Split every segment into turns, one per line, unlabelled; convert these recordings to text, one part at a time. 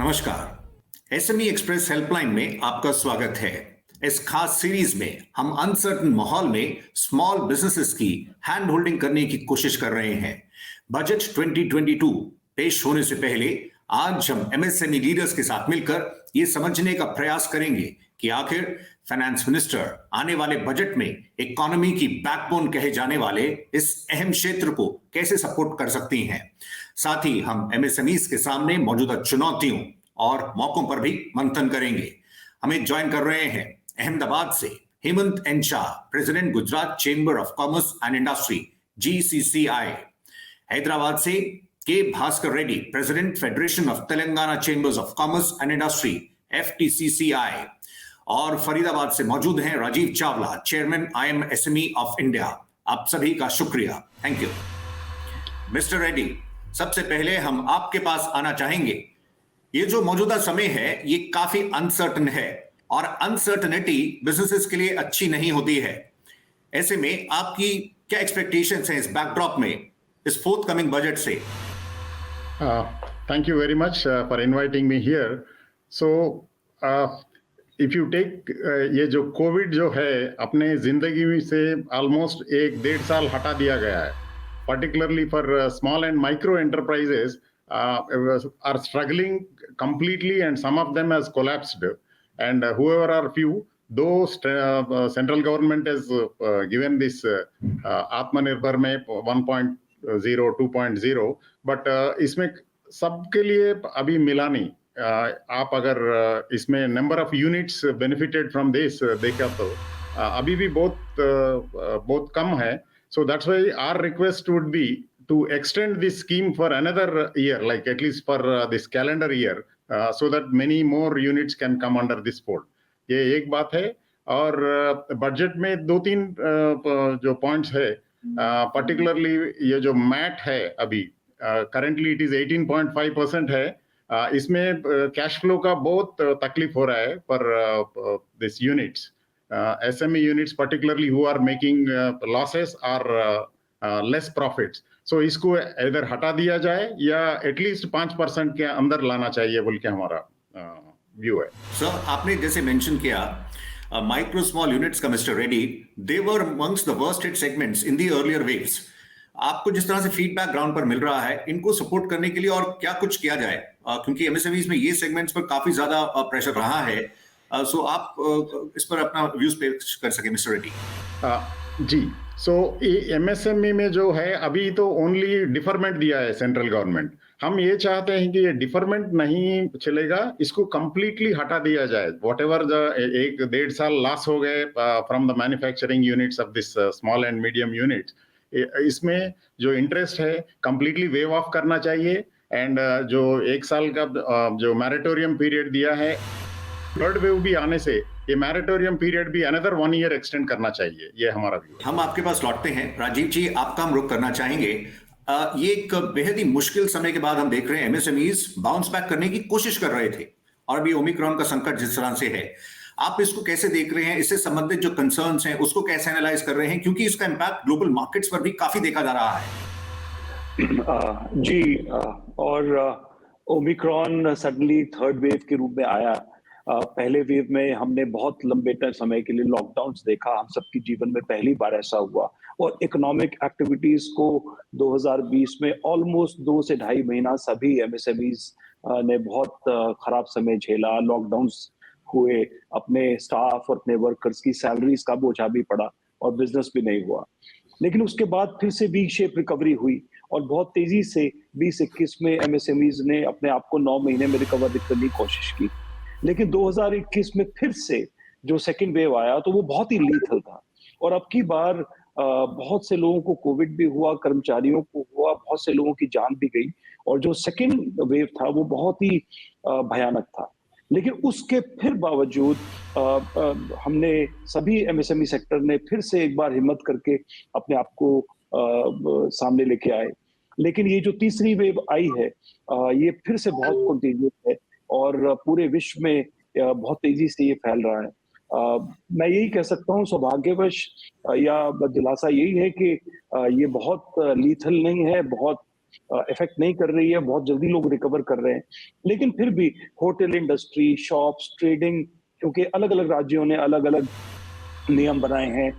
नमस्कार। SME express helpline में आपका स्वागत है। इस खास सीरीज में हम अनसर्टन माहौल में स्मॉल बिजनेसेस की हैंड होल्डिंग करने की कोशिश कर रहे हैं। बजट 2022 पेश होने से पहले आज हम एमएसएमई लीडर्स के साथ मिलकर ये समझने का प्रयास करेंगे कि आखिर फाइनेंस मिनिस्टर आने वाले बजट में इकोनॉमी की बैकबोन कहे जाने वाले इस अहम क्षेत्र को कैसे सपोर्ट कर सकती हैं। साथ ही हम एमएसएमईज के सामने मौजूदा चुनौतियों और मौकों पर भी मंथन करेंगे। हमें ज्वाइन कर रहे हैं अहमदाबाद से Hemant N Shah, president Gujarat chamber of commerce and industry GCCI, Hyderabad से K Bhaskar Reddy, president federation of Telangana chambers of commerce and industry FTCCI, और फरीदाबाद से मौजूद हैं Rajiv Chawla, chairman IMSME of India. आप सभी का शुक्रिया, थैंक यू। मिस्टर रेड्डी, सबसे पहले हम आपके पास आना चाहेंगे। ये जो मौजूदा समय है ये काफी अनसर्टन है और अनसर्टनिटी बिजनेसेस के लिए अच्छी नहीं होती है। ऐसे में आपकी क्या एक्सपेक्टेशंस हैं इस बैकड्रॉप में, इस फोर्थकमिंग बजट से?
Thank you very much for inviting me here. So, if you take ये जो कोविड जो है अपने जिंदगी में से ऑलमोस्ट 1-1.5 साल हटा दिया गया है, particularly for small and micro enterprises are struggling completely, and some of them has collapsed. And whoever are few, though central government has given this Atmanirbhar में 1.0, 2.0, but इसमें सबके लिए अभी मिला नहीं। आप अगर इसमें number of units benefited from this देखा तो अभी भी बहुत कम है। So that's why our request would be to extend this scheme for another year, like at least for this calendar year, so that many more units can come under this fold. ये एक बात है। और budget में 2-3 जो points है, particularly ये जो मैट है अभी currently it is 18.5% है। इसमें कैश फ्लो का बहुत तकलीफ हो रहा है पर this units, SME units particularly who are making losses or less profits. So इसको इधर हटा दिया जाए या एटलीस्ट 5% के अंदर लाना चाहिए बोल के हमारा व्यू है।
सर, आपने जैसे मेंशन किया माइक्रो स्मॉल यूनिट्स का, mister Reddy, they were amongst the worst hit segments in the earlier waves. आपको जिस तरह से फीडबैक ग्राउंड पर मिल रहा है, इनको सपोर्ट करने के लिए और क्या कुछ किया जाए, क्योंकि एमएसएमईज में ये सेगमेंट्स पर काफी ज्यादा प्रेशर रहा है। सो आप इस पर अपना व्यूज पेश कर सके, मिस्टर रेड्डी।
जी, सो एमएसएमई में जो है अभी तो ओनली डिफरमेंट दिया है सेंट्रल गवर्नमेंट। हम ये चाहते हैं कि ये डिफरमेंट नहीं चलेगा, इसको कंप्लीटली हटा दिया जाए। वॉट एवर 1-1.5 साल लॉस हो गए from the manufacturing units of this small and medium units, इसमें जो इंटरेस्ट है कंप्लीटली वेव ऑफ करना चाहिए। एंड जो 1 साल का जो मैरिटोरियम पीरियड दिया है, थर्ड वेव भी आने से ये मैरिटोरियम पीरियड भी अनदर 1 ईयर एक्सटेंड करना चाहिए। ये हमारा व्यू है।
हम आपके पास लौटते हैं। राजीव जी, आपका हम रुख करना चाहेंगे। ये एक बेहद ही मुश्किल समय के बाद हम देख रहे हैं एमएसएमईज बाउंस बैक करने की कोशिश कर रहे थे, और अभी ओमिक्रॉन का संकट जिस तरह से है, आप इसको कैसे देख रहे हैं? इससे संबंधित जो कंसर्न्स हैं उसको कैसे एनालाइज कर रहे हैं, क्योंकि इसका इम्पैक्ट ग्लोबल मार्केट्स पर भी काफी देखा जा रहा है।
जी, और ओमिक्रॉन सडनली थर्ड वेव के रूप में आया। पहले वेव में हमने बहुत लंबे समय के लिए लॉकडाउन्स देखा, हम सबके जीवन में पहली बार ऐसा हुआ, और इकोनॉमिक एक्टिविटीज को 2020 में ऑलमोस्ट 2 से 2.5 महीना सभी एमएसएमईज ने बहुत खराब समय झेला। लॉकडाउन्स हुए, अपने स्टाफ और अपने वर्कर्स की सैलरीज का बोझा भी पड़ा और बिजनेस भी नहीं हुआ। लेकिन उसके बाद फिर से वी शेप रिकवरी हुई और बहुत तेजी से 2021 में एमएसएमईज ने अपने आप को 9 महीने में रिकवर करने की कोशिश की। लेकिन 2021 में फिर से जो सेकेंड वेव आया तो वो बहुत ही लीथल था, और अब की बार बहुत से लोगों को कोविड भी हुआ, कर्मचारियों को हुआ, बहुत से लोगों की जान भी गई, और जो सेकेंड वेव था वो बहुत ही भयानक था। लेकिन उसके फिर बावजूद हमने सभी एमएसएमई सेक्टर ने फिर से एक बार हिम्मत करके अपने आप को सामने लेके आए। लेकिन ये जो तीसरी वेव आई है ये फिर से बहुत कंटीन्यूस है और पूरे विश्व में बहुत तेजी से ये फैल रहा है। मैं यही कह सकता हूँ, सौभाग्यवश या दिलासा यही है कि ये बहुत लीथल नहीं है, बहुत इफेक्ट नहीं कर रही है, बहुत जल्दी लोग रिकवर कर रहे हैं। लेकिन फिर भी होटल इंडस्ट्री, शॉप्स, ट्रेडिंग, क्योंकि अलग-अलग राज्यों ने अलग-अलग नियम बनाए हैं,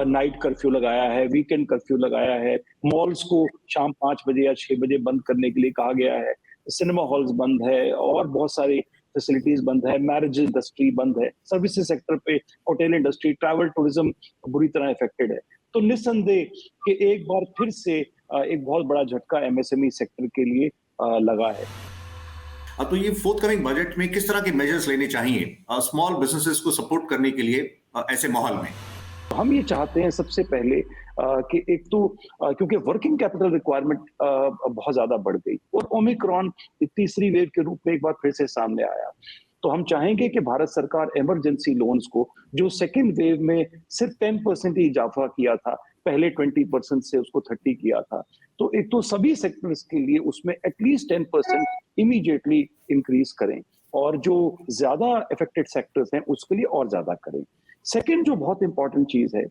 नाइट कर्फ्यू लगाया है, वीकेंड कर्फ्यू लगाया है, मॉल्स को शाम 5 बजे या 6 बजे बंद करने के लिए कहा गया है, सिनेमा हॉल्स बंद है और बहुत सारी फैसिलिटीज बंद है, मैरिज इंडस्ट्री बंद है, सर्विसेज सेक्टर पे, होटल इंडस्ट्री, ट्रैवल टूरिज्म बुरी तरह इफेक्टेड है। तो निस्संदेह कि एक बार फिर से एक बहुत बड़ा झटका एमएसएमई सेक्टर के लिए लगा है।
अब तो ये फोर्थ कमिंग बजट में किस तरह के मेजर्स लेने चाहिए स्मॉल बिजनेसेस को सपोर्ट करने के लिए ऐसे माहौल में?
हम ये चाहते हैं सबसे पहले कि एक तो क्योंकि वर्किंग कैपिटल रिक्वायरमेंट बहुत ज्यादा बढ़ गई और ओमिक्रॉन तीसरी वेव के रूप में एक बार फिर से सामने आया, तो हम चाहेंगे कि भारत सरकार इमरजेंसी लोन्स को, जो सेकेंड वेव में सिर्फ 10% ही इजाफा किया था, पहले 20% से उसको 30 किया था, तो एक तो सभी सेक्टर्स के लिए उसमें एटलीस्ट 10% इमीडिएटली इंक्रीज करें और जो ज्यादा अफेक्टेड सेक्टर्स हैं उसके लिए और ज्यादा करें। सेकंड जो बहुत इंपॉर्टेंट चीज है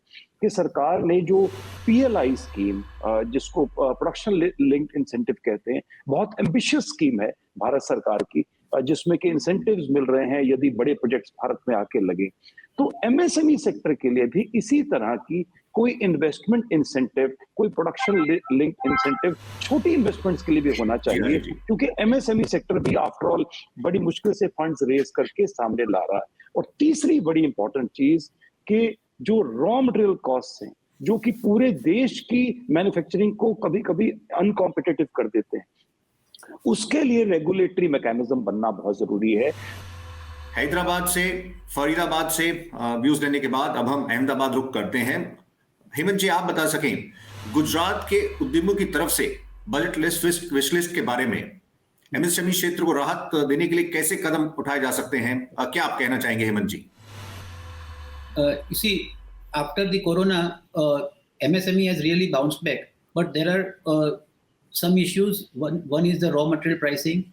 कि सरकार ने जो पीएलआई स्कीम, जिसको प्रोडक्शन लिंक्ड इंसेंटिव कहते हैं, बहुत एम्बिशियस स्कीम है भारत सरकार की, जिसमें कि इंसेंटिव्स मिल रहे हैं यदि बड़े प्रोजेक्ट्स भारत में आके लगे। तो एमएसएमई सेक्टर के लिए भी इसी तरह की कोई इन्वेस्टमेंट इंसेंटिव, कोई प्रोडक्शन लिंक्ड इंसेंटिव छोटी इन्वेस्टमेंट्स के लिए भी होना चाहिए, क्योंकि एमएसएमई सेक्टर भी आफ्टर ऑल बड़ी मुश्किल से फंड्स रेज करके सामने ला रहा है। और तीसरी बड़ी इंपॉर्टेंट चीज कि जो रॉ मटेरियल कॉस्ट हैं, जो कि पूरे देश की मैन्युफैक्चरिंग को कभी कभी अनकॉम्पिटिटिव कर देते हैं, उसके लिए रेगुलेटरी मैकेनिज्म बनना बहुत जरूरी है।
हैदराबाद से, फरीदाबाद से व्यूज लेने के बाद अब हम अहमदाबाद रुख करते हैं। हेमंत जी, आप बता सकें गुजरात के उद्यमियों की तरफ से बजट विशलिस्ट के बारे में एमएसएमई क्षेत्र को राहत देने के लिए कैसे कदम उठाए जा सकते हैं? क्या आप कहना चाहेंगे हेमंत जी?
You see, after the corona, MSME has really bounced back, but there are some issues. One is the raw material pricing.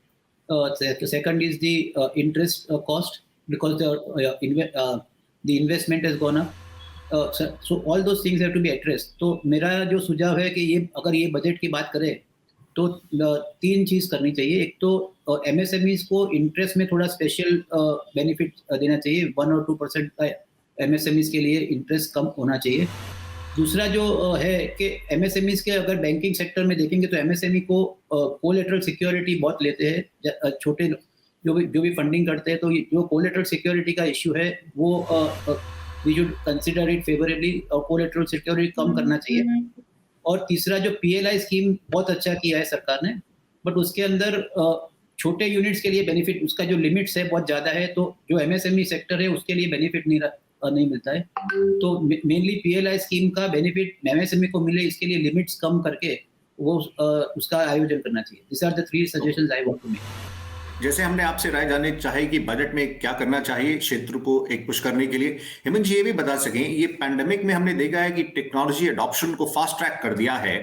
Second is the interest cost, because the investment has gone up. So all those things have to be addressed. तो मेरा जो सुझाव है कि ये अगर ये budget की बात करें तो 3 चीज करनी चाहिए। एक तो एमएसएमईज को इंटरेस्ट में थोड़ा स्पेशल बेनिफिट देना चाहिए, 1 और 2% का एमएसएमईज के लिए इंटरेस्ट कम होना चाहिए। दूसरा जो है कि एमएसएमईज के अगर बैंकिंग सेक्टर में देखेंगे तो एमएसएमई को कोलेटरल सिक्योरिटी बहुत लेते हैं, छोटे जो भी फंडिंग करते हैं, तो जो कोलेटरल सिक्योरिटी का इश्यू है वो we should consider it favourably, और कोलेटरल सिक्योरिटी कम करना चाहिए। और तीसरा जो पीएलआई स्कीम बहुत अच्छा किया है सरकार ने, बट उसके अंदर छोटे यूनिट्स के लिए बेनिफिट, उसका जो लिमिट्स है बहुत ज्यादा है, तो जो एमएसएमई सेक्टर है उसके लिए बेनिफिट नहीं मिलता है। तो मेनली पीएलआई स्कीम का बेनिफिट एमएसएमई को मिले, इसके लिए लिमिट्स कम करके वो उसका आयोजन करना चाहिए। This are the 3 suggestions I want to make.
जैसे हमने आपसे राय जाननी चाहिए कि बजट में क्या करना चाहिए क्षेत्र को एक पुश करने के लिए, हेमंत जी ये भी बता सकें, ये पैंडेमिक में हमने देखा है कि टेक्नोलॉजी अडॉप्शन को फास्ट ट्रैक कर दिया है,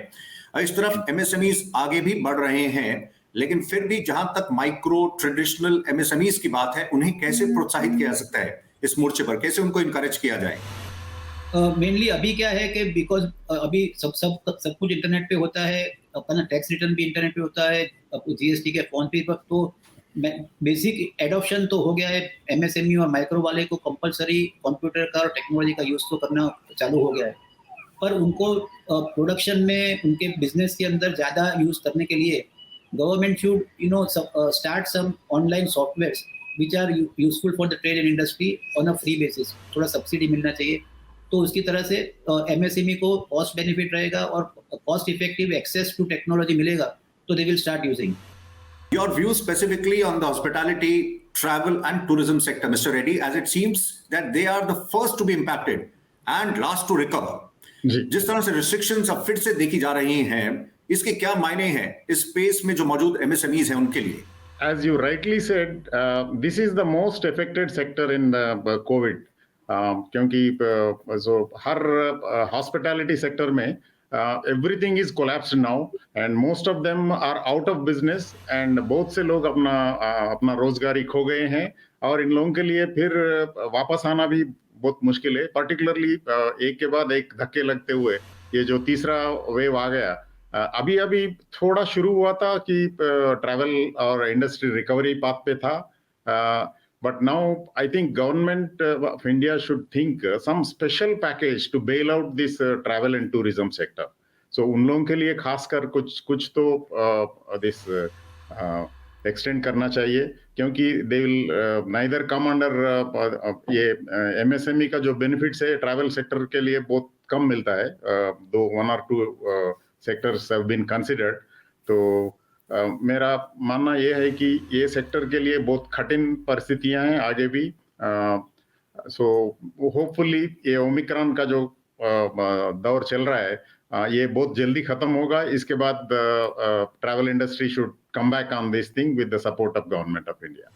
इस तरफ एमएसएमईज आगे भी बढ़ रहे हैं, लेकिन फिर भी जहां तक माइक्रो ट्रेडिशनल एमएसएमईज की बात है, उन्हें कैसे प्रोत्साहित किया जा सकता है इस मोर्चे पर, कैसे उनको इनकरेज किया जाए?
मेनली अभी क्या है कि बिकॉज अभी सब कुछ इंटरनेट पे होता है, अपना टैक्स रिटर्न भी इंटरनेट पे होता है, जीएसटी के फॉर्म पे, तो बेसिक एडॉप्शन तो हो गया है। एमएसएमई और माइक्रो वाले को कंपलसरी कंप्यूटर का और टेक्नोलॉजी का यूज तो करना चालू हो गया है, पर उनको प्रोडक्शन में, उनके बिजनेस के अंदर ज़्यादा यूज करने के लिए government should start some online softwares which are useful for the trade and industry on a free basis. थोड़ा सब्सिडी मिलना चाहिए, तो उसकी तरह से एमएसएमई को कॉस्ट बेनिफिट रहेगा और cost effective access to technology मिलेगा, तो they will start using.
Your view specifically on the hospitality, travel and tourism sector, Mr. Reddy, as it seems that they are the first to be impacted and last to recover. जिस तरह से restrictions अब फिर से देखी जा रही हैं, इसके क्या मायने हैं इस स्पेस में जो मौजूद MSMEs हैं उनके लिए?
As you rightly said, this is the most affected sector in the COVID, क्योंकि जो हर hospitality sector में everything is collapsed now and most of them are out of business and बहुत से लोग अपना रोजगारी खो गए हैं और इन लोगों के लिए फिर वापस आना भी बहुत मुश्किल है, पर्टिकुलरली एक के बाद एक धक्के लगते हुए ये जो तीसरा वेव आ गया, अभी अभी थोड़ा शुरू हुआ था कि ट्रैवल और इंडस्ट्री रिकवरी पाथ पे था, but now I think government of India should think some special package to bail out this travel and tourism sector. So उन लोगों के लिए खासकर कुछ तो दिस एक्सटेंड करना चाहिए, क्योंकि they will neither come under ये एमएसएमई का जो बेनिफिट्स है ट्रैवल सेक्टर के लिए बहुत कम मिलता है, दो 1 or 2 sectors have been considered. तो मेरा मानना ये है कि ये सेक्टर के लिए बहुत कठिन परिस्थितियां हैं आगे भी. सो होपफुली ये ओमिक्रॉन का जो दौर चल रहा है ये बहुत जल्दी खत्म होगा. इसके बाद travel industry should come back on this thing with the support of government of India.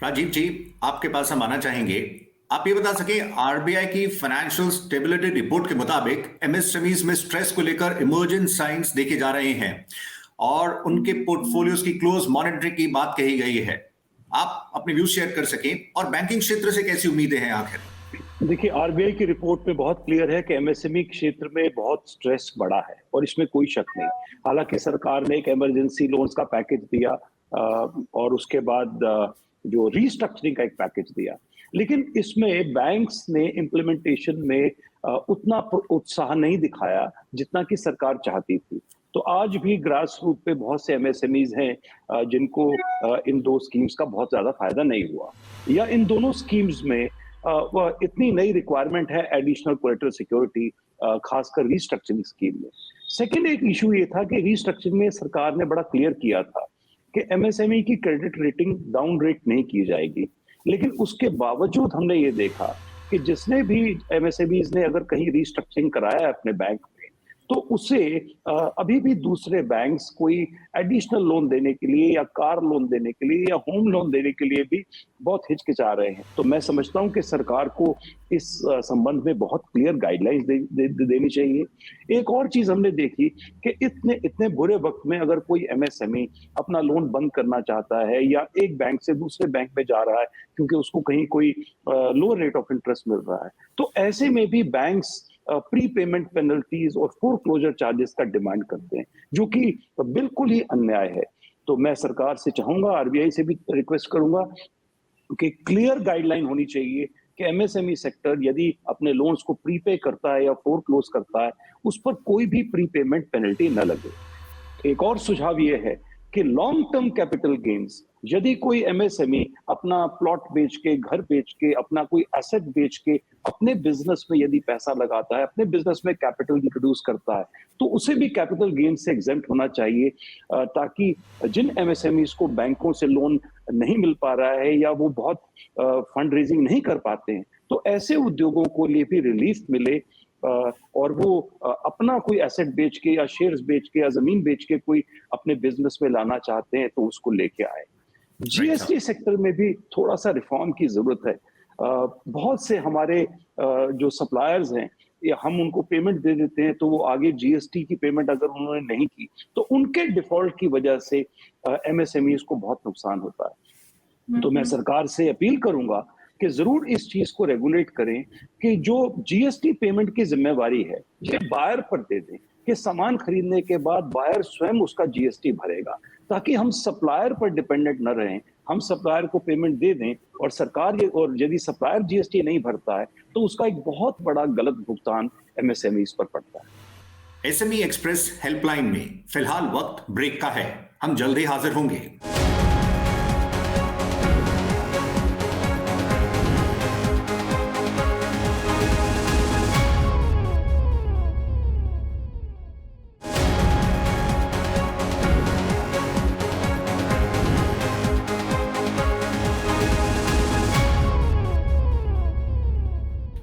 Rajiv ji, आपके पास हम आना चाहेंगे. आप ये बता सके, आरबीआई की फाइनेंशियल स्टेबिलिटी रिपोर्ट के मुताबिक एमएसएमईज में स्ट्रेस को लेकर इमर्जेंट साइंस देखे जा रहे हैं और उनके पोर्टफोलियोज की क्लोज मॉनिटरिंग की बात कही गई है. आप अपने व्यू शेयर कर सकें और बैंकिंग क्षेत्र से कैसी उम्मीदें हैं आखिर?
देखिए, आरबीआई की रिपोर्ट में बहुत क्लियर है कि एमएसएमई क्षेत्र में बहुत स्ट्रेस बढ़ा है और इसमें कोई शक नहीं. हालांकि सरकार ने एक इमरजेंसी लोन्स का पैकेज दिया और उसके बाद जो रीस्ट्रक्चरिंग का एक पैकेज दिया, लेकिन इसमें बैंक्स ने इम्प्लीमेंटेशन में उतना उत्साह नहीं दिखाया जितना कि सरकार चाहती थी. तो आज भी ग्रास रूट पे बहुत से एमएसएमईज हैं जिनको इन दो स्कीम्स का बहुत ज्यादा फायदा नहीं हुआ, या इन दोनों स्कीम्स में वह इतनी नई रिक्वायरमेंट है एडिशनल कोलेटरल सिक्योरिटी, खासकर रीस्ट्रक्चरिंग स्कीम में. सेकंड एक इशू ये था कि रीस्ट्रक्चरिंग में सरकार ने बड़ा क्लियर किया था कि एमएसएमई की क्रेडिट रेटिंग डाउन रेट नहीं की जाएगी, लेकिन उसके बावजूद हमने ये देखा कि जिसने भी एमएसएमईज ने अगर कहीं रीस्ट्रक्चरिंग कराया है अपने बैंक में, तो उसे अभी भी दूसरे बैंक्स कोई एडिशनल लोन देने के लिए या कार लोन देने के लिए या होम लोन देने के लिए भी बहुत हिचकिचा रहे हैं. तो मैं समझता हूं कि सरकार को इस संबंध में बहुत क्लियर गाइडलाइंस देनी चाहिए. एक और चीज हमने देखी कि इतने बुरे वक्त में अगर कोई एमएसएमई अपना लोन बंद करना चाहता है या एक बैंक से दूसरे बैंक में जा रहा है क्योंकि उसको कहीं कोई लोअर रेट ऑफ इंटरेस्ट मिल रहा है, तो ऐसे में भी बैंक्स प्री पेमेंट पेनल्टीज और फोरक्लोजर चार्जेस का डिमांड करते हैं, जो कि बिल्कुल ही अन्याय है. तो मैं सरकार से चाहूंगा, आरबीआई से भी रिक्वेस्ट करूंगा कि क्लियर गाइडलाइन होनी चाहिए कि एमएसएमई सेक्टर यदि अपने लोन्स को प्रीपे करता है या फोरक्लोज करता है, उस पर कोई भी प्री पेमेंट पेनल्टी न लगे. एक और सुझाव यह है कि लॉन्ग टर्म कैपिटल गेन्स, यदि कोई एमएसएमई अपना प्लॉट बेच के, घर बेच के, अपना कोई एसेट बेच के अपने बिजनेस में यदि पैसा लगाता है, अपने बिजनेस में कैपिटल इंट्रोड्यूस करता है, तो उसे भी कैपिटल गेन से एग्जेम्प्ट होना चाहिए, ताकि जिन एमएसएमईज को बैंकों से लोन नहीं मिल पा रहा है या वो बहुत फंड रेजिंग नहीं कर पाते हैं, तो ऐसे उद्योगों को लिए भी रिलीफ मिले और वो अपना कोई एसेट बेच के या शेयर्स बेच के या जमीन बेच के कोई अपने बिजनेस में लाना चाहते हैं तो उसको लेके आए. जीएसटी सेक्टर में भी थोड़ा सा रिफॉर्म की जरूरत है. बहुत से हमारे जो सप्लायर्स हैं, या हम उनको पेमेंट दे देते हैं तो वो आगे जीएसटी की पेमेंट अगर उन्होंने नहीं की तो उनके डिफॉल्ट की वजह से एमएसएमईज को बहुत नुकसान होता है. तो मैं सरकार से अपील करूंगा कि जरूर इस चीज को रेगुलेट करें कि जो जीएसटी पेमेंट की जिम्मेवारी है ये बायर पर दे दें, कि सामान खरीदने के बाद बायर स्वयं उसका जीएसटी भरेगा, ताकि हम सप्लायर पर डिपेंडेंट न रहें. हम सप्लायर को पेमेंट दे दें और सरकार और यदि सप्लायर जीएसटी नहीं भरता है तो उसका एक बहुत बड़ा गलत भुगतान एमएसएमईज पर पड़ता है.
एसएमई एक्सप्रेस हेल्पलाइन में फिलहाल वक्त ब्रेक का है. हम जल्द ही हाजिर होंगे.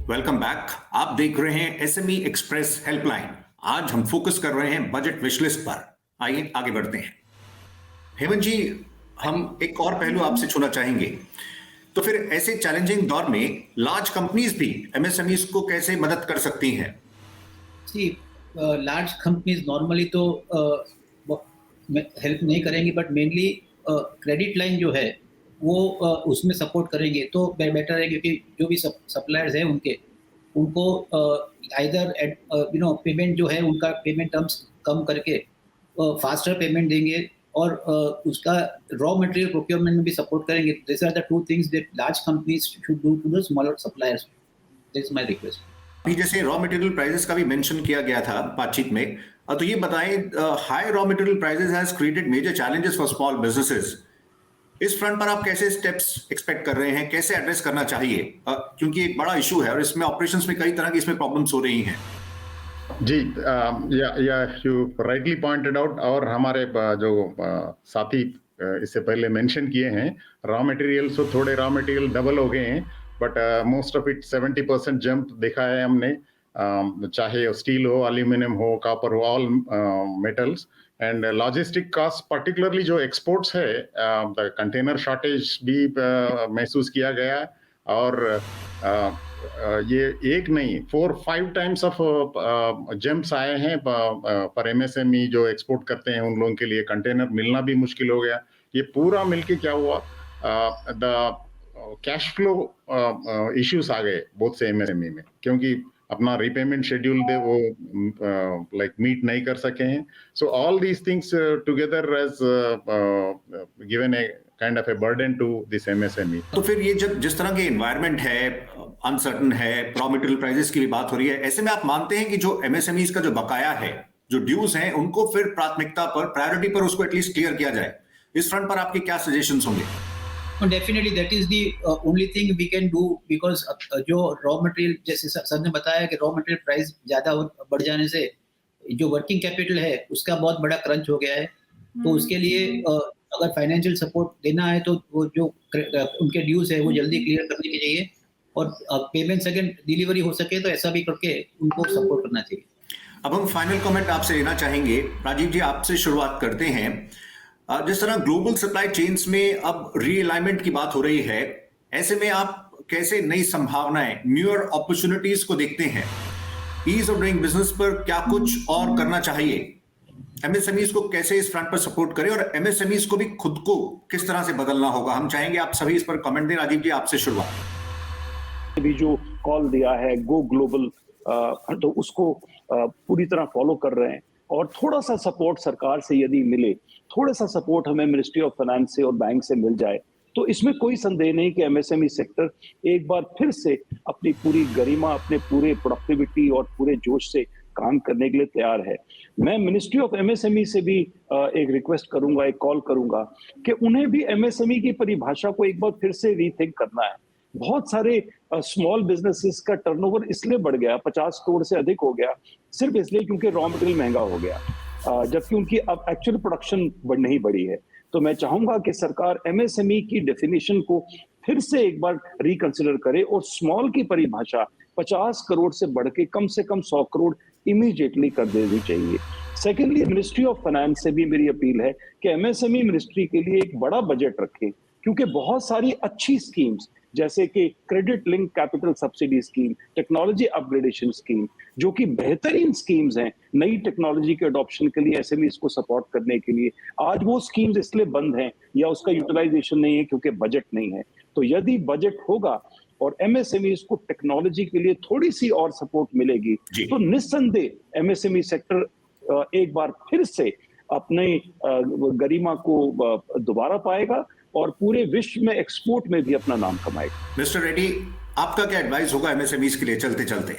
Welcome back. आप देख रहे हैं एसएमई एक्सप्रेस हेल्पलाइन. आज हम फोकस कर रहे हैं बजट विशलिस्ट पर. आइए आगे बढ़ते हैं. हेमंत जी, हम एक और पहलू आपसे छूना चाहेंगे. तो फिर ऐसे चैलेंजिंग दौर में लार्ज कंपनीज भी एमएसएमईज को कैसे मदद कर सकती हैं?
लार्ज कंपनीज नॉर्मली तो हेल्प नहीं करेंगी, बट मेनली क्रेडिट लाइन जो है वो उसमें सपोर्ट करेंगे तो बेटर है, क्योंकि जो भी सप्लायर्स हैं उनको आइदर पेमेंट जो है उनका पेमेंट टर्म्स कम करके फास्टर पेमेंट देंगे और उसका रॉ मटेरियल प्रोक्योरमेंट में भी सपोर्ट करेंगे. This are the two things that large companies should do to the smaller suppliers. This is my request.
अभी जैसे रॉ मटेरियल प्राइसेस का भी मेंशन किया गया था बातचीत में, तो ये बताएं, high raw material prices has created major challenges for small businesses. इस फ्रंट पर आप कैसे स्टेप्स एक्सपेक्ट कर रहे हैं, कैसे एड्रेस करना चाहिए, क्योंकि एक बड़ा इशू है और इसमें ऑपरेशंस में कई तरह की इसमें प्रॉब्लम्स हो रही हैं.
जी, या यू राइटली पॉइंटेड आउट. और हमारे जो साथी इससे पहले मेंशन किए हैं, रॉ मटेरियल, तो थोड़े रॉ मटेरियल डबल हो गए हैं, but most of it 70% jump देखा है हमने, चाहे स्टील हो, एल्यूमिनियम हो, कॉपर हो, all metals. And logistic cost particularly जो एक्सपोर्ट्स है, कंटेनर शॉर्टेज भी महसूस किया गया. और ये एक नहीं, 4-5 टाइम्स ऑफ जंप्स आए हैं पर एमएसएमई जो एक्सपोर्ट करते हैं उन लोगों के लिए कंटेनर मिलना भी मुश्किल हो गया. ये पूरा मिलके क्या हुआ, द कैश फ्लो इश्यूज आ गए बहुत से एमएसएमई में, क्योंकि अपना रीपेमेंट शेड्यूल दे वो लाइक मीट नहीं कर सके हैं. So all these things together has given a kind of a burden to this MSME.
तो फिर ये जब जिस तरह के एनवायरनमेंट है, अनसर्टन है, रॉ मटेरियल प्राइसेस की भी बात हो रही है, ऐसे में आप मानते हैं कि जो एमएसएमईज का जो बकाया है, जो ड्यूज हैं, उनको फिर प्राथमिकता पर, प्रायोरिटी पर उसको एटलीस्ट क्लियर किया जाए. इस फ्रंट पर आपके क्या सजेशंस होंगे?
Definitely that is the only thing we can do, because जो रॉ मटेरियल, जैसे सर ने बताया कि रॉ मटेरियल प्राइस ज्यादा बढ़ जाने से जो वर्किंग कैपिटल है उसका बहुत बड़ा क्रंच हो गया है. तो उसके लिए अगर फाइनेंशियल सपोर्ट देना है तो वो जो उनके ड्यूज है वो जल्दी क्लियर करने के चाहिए, और पेमेंट्स अगर डिलीवरी हो सके तो ऐसा भी करके उनको सपोर्ट करना चाहिए.
अब हम फाइनल कमेंट आपसे लेना चाहेंगे. राजीव जी, आपसे शुरुआत करते हैं. जिस तरह ग्लोबल सप्लाई चेन्स में अब रीअलाइनमेंट की बात हो रही है, ऐसे में आप कैसे नई संभावनाएं, न्यूअर अपॉर्चुनिटीज को देखते हैं? ईज ऑफ डूइंग बिजनेस पर क्या कुछ और करना चाहिए? एमएसएमईज को कैसे इस फ्रंट पर सपोर्ट करें, और एमएसएमईज को भी खुद को किस तरह से बदलना होगा? हम चाहेंगे आप सभी इस पर कमेंट दें. राजीव जी, आपसे शुरुआत.
भी जो कॉल दिया है गो ग्लोबल, तो उसको पूरी तरह फॉलो कर रहे हैं. और थोड़ा सा सपोर्ट सरकार से यदि मिले, थोड़ा सा सपोर्ट हमें मिनिस्ट्री ऑफ फाइनेंस से और बैंक से मिल जाए, तो इसमें कोई संदेह नहीं कि एमएसएमई सेक्टर एक बार फिर से अपनी पूरी गरिमा, अपने पूरे प्रोडक्टिविटी और पूरे जोश से काम करने के लिए तैयार है. मैं मिनिस्ट्री ऑफ एमएसएमई से भी एक रिक्वेस्ट करूंगा, एक कॉल करूंगा कि उन्हें भी एमएसएमई की परिभाषा को एक बार फिर से रीथिंक करना है. बहुत सारे स्मॉल बिजनेसेस का टर्नओवर इसलिए बढ़ गया, 50 करोड़ से अधिक हो गया, सिर्फ इसलिए क्योंकि रॉ मटेरियल महंगा हो गया, जबकि उनकी अब एक्चुअल प्रोडक्शन नहीं बढ़ी है. तो मैं चाहूंगा कि सरकार एमएसएमई की डेफिनेशन को फिर से एक बार रिकंसिडर करे और स्मॉल की परिभाषा 50 करोड़ से बढ़ के कम 100 करोड़ इमीडिएटली कर देनी चाहिए. सेकेंडली, मिनिस्ट्री ऑफ फाइनेंस से भी मेरी अपील है कि एमएसएमई मिनिस्ट्री के लिए एक बड़ा बजट रखें, क्योंकि बहुत सारी अच्छी स्कीम्स जैसे कि credit link capital subsidy scheme, technology upgradation scheme, जो कि बेहतरीन स्कीम्स हैं नई टेक्नोलॉजी के अडॉप्शन के लिए, एसएमईज को सपोर्ट करने के लिए, आज वो स्कीम्स इसलिए बंद हैं या उसका यूटिलाइजेशन नहीं है क्योंकि बजट नहीं है. तो यदि बजट होगा और एमएसएमईज को टेक्नोलॉजी के लिए थोड़ी सी और सपोर्ट मिलेगी, तो निस्संदेह एमएसएमई सेक्टर एक बार फिर से अपने गरिमा को दोबारा पाएगा और पूरे विश्व में एक्सपोर्ट में भी अपना नाम कमाएगा.
मिस्टर रेड्डी, आपका क्या एडवाइस होगा एमएसएमईज के लिए चलते चलते?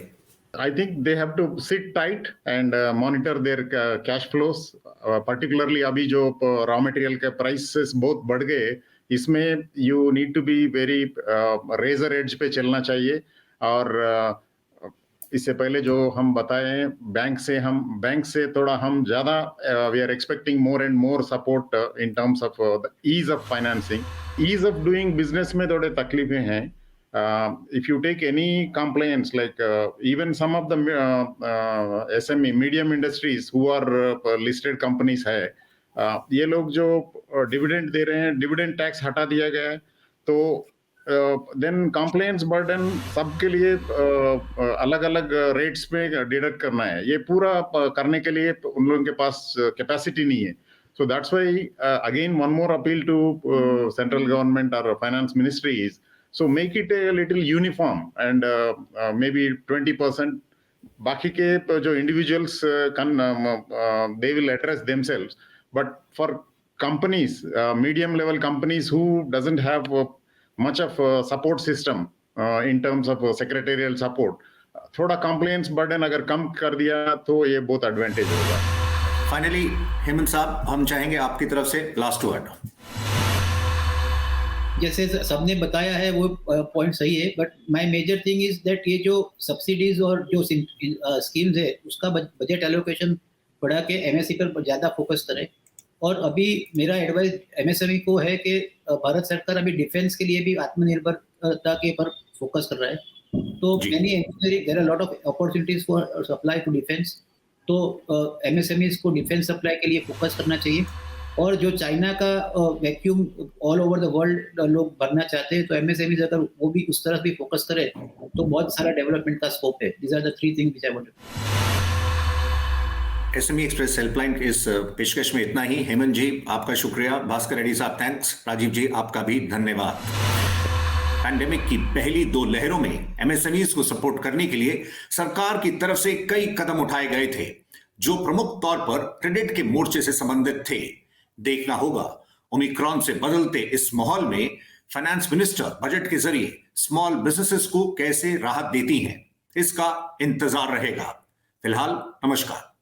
I think they have to sit tight and monitor their cash flows. Particularly अभी जो raw material के prices बहुत बढ़ गए, इसमें you need to be very razor edge पे चलना चाहिए. और इससे पहले जो हम बताएं, बैंक से थोड़ा हम ज़्यादा we are expecting more and more support in terms of the ease of financing. Ease of doing business में थोड़े तकलीफें हैं. If you take any complaints, like even some of the SME medium industries who are listed companies है, ये लोग जो dividend दे रहे हैं, डिविडेंड टैक्स हटा दिया गया है, तो देन कंप्लेंट्स बर्डन सबके लिए अलग अलग रेट्स पे डिडक्ट करना है. ये पूरा करने के लिए उन लोगों के पास कैपेसिटी नहीं है. So that's why again one more appeal to central government or finance ministry is, so make it a little uniform and maybe 20% बाकी के जो individuals they will address themselves, but for companies, medium level companies who doesn't have much of support system in terms of secretarial support, थोड़ा complaints burden अगर कम कर दिया तो ये बहुत एडवांटेज होगा।
फाइनली हेमंत साहब, हम चाहेंगे आपकी तरफ से लास्ट वर्ड।
जैसे सबने बताया है वो पॉइंट सही है, but my major thing is that ये जो सब्सिडीज और जो स्कीम्स है उसका बजट एलोकेशन बढ़ा के एमएसई पर ज़्यादा फोकस करें। और अभी मेरा एडवाइस एमएसएमई को है कि भारत सरकार अभी डिफेंस के लिए भी आत्मनिर्भरता के पर फोकस कर रहा है, तो there are lot of opportunities for supply to defence, तो एमएसएमईज को डिफेंस सप्लाई के लिए फोकस करना चाहिए। और जो चाइना का vacuum all over the world लोग भरना चाहते हैं, तो एमएसएमईज अगर वो भी उस तरफ भी फोकस करे तो बहुत सारा डेवलपमेंट का स्कोप है। These are the 3 things which I wanted.
SME express helpline के इस पेशकश में इतना ही। हेमंत जी, आपका शुक्रिया। भास्कर रेड्डी साहब, थैंक्स। राजीव जी, आपका भी धन्यवाद। पैंडेमिक की पहली 2 लहरों में एमएसएमईज को सपोर्ट करने के लिए सरकार की तरफ से कई कदम उठाए गए थे, जो प्रमुख तौर पर क्रेडिट के मोर्चे से संबंधित थे। देखना होगा ओमिक्रॉन से बदलते इस माहौल में फाइनेंस मिनिस्टर बजट के जरिए स्मॉल बिजनेसेस को कैसे राहत देती हैं। इसका इंतजार रहेगा। फिलहाल नमस्कार।